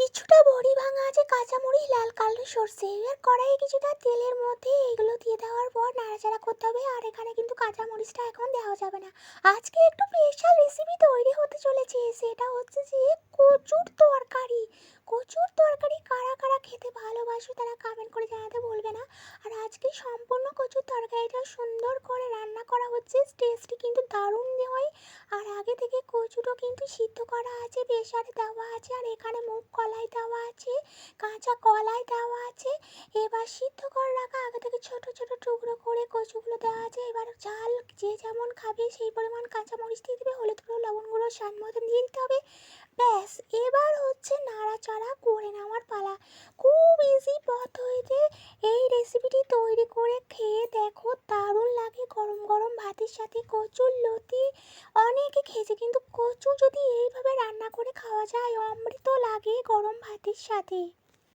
কিছুটা বড়ি ভাঙা আছে, কাঁচামরিচ, লাল কালো সর্ষে। এবার কড়াইয়ে কিছুটা তেলের মধ্যে এগুলো দিয়ে দেওয়ার পর নাড়াচাড়া করতে হবে। আর এখানে কিন্তু কাঁচামরিচটা এখন দেওয়া যাবে না। আজকে একটু স্পেশাল রেসিপি তৈরি হতে চলেছে, সেটা হচ্ছে যে কচুর তরকারি। কচুর তরকারি কারা কারা খেতে ভালোবাসো তারা কমেন্ট করে জানাতে ভুলবে না। আর আজকে সম্পূর্ণ কচুর তরকারিটা সুন্দর করে রান্না করা হচ্ছে, টেস্টটি কিন্তু দারুণ হয়। আর আগে থেকে কচুটো কিন্তু সিদ্ধ করা আছে, প্রেসারে দেওয়া আছে। আর এখানে মুগ কলাই দেওয়া আছে, কাঁচা কলাই দেওয়া আছে। এবার সিদ্ধ করে রাখা আগে থেকে ছোট ছোট টুকরো করে কচুগুলো দেওয়া আছে। এবার ঝাল যে যেমন খাবে সেই পরিমাণ কাঁচামরিচ দিয়ে দেবে, হলুদ গুঁড়ো, লবণ গুঁড়ো স্বাদ মতন দিয়ে দিতে হবে। ব্যাস, এবার হচ্ছে নাড়াচাড়া করে নেওয়ার পালা। খুব ইজি পদ্ধতিতে এই রেসিপিটি তৈরি করে খেয়ে দেখো, দারুণ লাগে গরম গরম ভাতের সাথে। কচুর লতি অনেকে খেয়েছে, কিন্তু কচু যদি এইভাবে রান্না করে খাওয়া যায় অমৃত লাগে গরম ভাতের সাথে।